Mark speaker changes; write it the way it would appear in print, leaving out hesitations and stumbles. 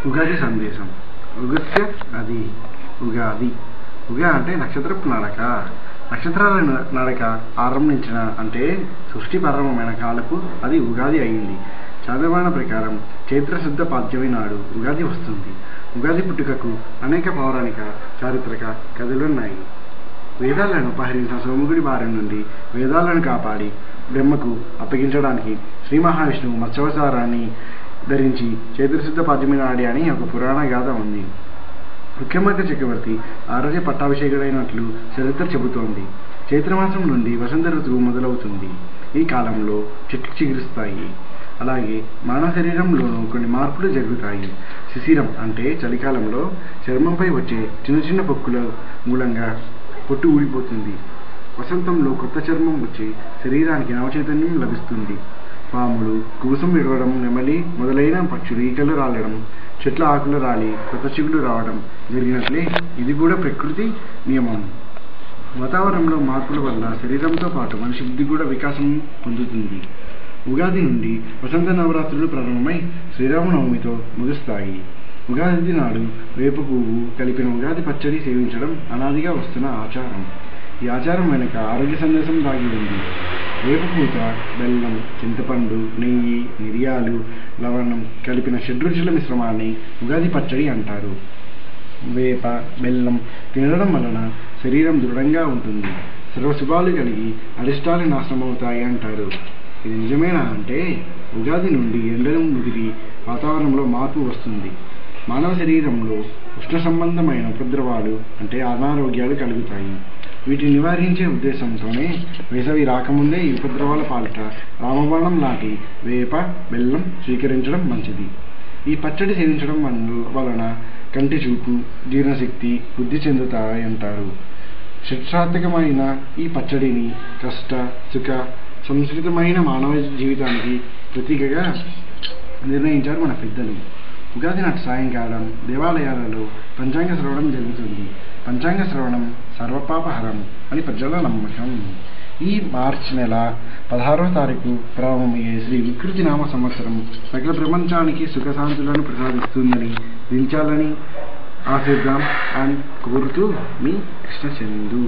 Speaker 1: ఉగాది సందేశం. ఉగస్య అది ఉగాది. ఉగా అంటే నక్షత్రపు నడక. నక్షత్రాల నడక ఆరంభించిన అంటే సృష్టి ప్రారంభమైన కాలపు అది ఉగాది అయింది. చాంద్రమాన ప్రకారం చైత్రశుద్ధ పాడ్యమి నాడు ఉగాది వస్తుంది. ఉగాది పుట్టుకకు అనేక పౌరాణిక చారిత్రక కథలున్నాయి. వేదాలను అపహరించిన సోముగుడి బారి నుండి వేదాలను కాపాడి బ్రహ్మకు అప్పగించడానికి శ్రీ మహావిష్ణువు మత్స్యావతారాన్ని ధరించి చైత్రశుద్ధ పాడ్యమి నాడి అని ఒక పురాణ గాథ ఉంది. విక్రమార్క చక్రవర్తి ఆ రోజే పట్టాభిషేకుడైనట్లు చరిత్ర చెబుతోంది. చైత్రమాసం నుండి వసంత ఋతువు మొదలవుతుంది. ఈ కాలంలో చెట్లు చిగురుస్తాయి. అలాగే మానవ శరీరంలోనూ కొన్ని మార్పులు జరుగుతాయి. శిశిరం అంటే చలికాలంలో చర్మంపై వచ్చే చిన్న చిన్న పొక్కుల మూలంగా పొట్టు ఊడిపోతుంది. వసంతంలో కొత్త చర్మం వచ్చి శరీరానికి నవచైతన్యం లభిస్తుంది. పాములు కుబుసం విడవడం, నెమలి మొదలైన పక్షులు ఈకలు రాలడం, చెట్ల ఆకులు రాలి కొత్త చిగుళ్ళు రావడం జరిగినట్లే ఇది కూడా ప్రకృతి నియమం. వాతావరణంలో మార్పుల వల్ల శరీరంతో పాటు మనిషి బుద్ధి కూడా వికాసం పొందుతుంది. ఉగాది నుండి వసంత నవరాత్రులు ప్రారంభమై శ్రీరామనవమితో ముగుస్తాయి. ఉగాది నాడు వేప పువ్వు కలిపిన ఉగాది పచ్చడి సేవించడం అనాదిగా వస్తున్న ఆచారం. ఈ ఆచారం వెనుక ఆరోగ్య సందేశం దాగి ఉంది. వేపపూత, బెల్లం, చింతపండు, నెయ్యి, మిరియాలు, లవణం కలిపిన షడ్రుచుల మిశ్రమాన్ని ఉగాది పచ్చడి అంటారు. వేప, బెల్లం తినడం వలన శరీరం దృఢంగా ఉంటుంది. సర్వశుభాలు కలిగి అరిష్టాలు నాశనమవుతాయి అంటారు. ఇది నిజమేనా అంటే ఉగాది నుండి ఎండలు ముదిరి వాతావరణంలో మార్పు వస్తుంది. మానవ శరీరంలో ఉష్ణ సంబంధమైన ఉపద్రవాలు అంటే అనారోగ్యాలు కలుగుతాయి. వీటిని నివారించే ఉద్దేశంతోనే వేసవి రాకముందే ఈ ఉపద్రవాల పాలిట రామబాణం లాంటి వేప, బెల్లం స్వీకరించడం మంచిది. ఈ పచ్చడి సేవించడం వలన కంటి చూపు, జీర్ణశక్తి వృద్ధి చెందుతాయంటారు. షట్సాత్మకమైన ఈ పచ్చడిని కష్ట, సుఖ, సంస్కృతమైన మానవ జీవితానికి ప్రతీకగా నిర్ణయించారు మన పెద్దలు. ఉగాది నాటి సాయంకాలం దేవాలయాలలో పంచాంగ శ్రవణం జరుగుతుంది. పంచాంగ శ్రవణం సర్వపాపహరం అని ప్రజల నమ్మకం. ఈ మార్చి నెల 16వ తారీఖు ప్రారంభమయ్యే శ్రీ వికృతి నామ సంవత్సరం సకల ప్రపంచానికి సుఖశాంతులను ప్రసాదిస్తుందని దించాలని ఆశిద్దాం అని కోరుతూ మీ కృష్ణచందు.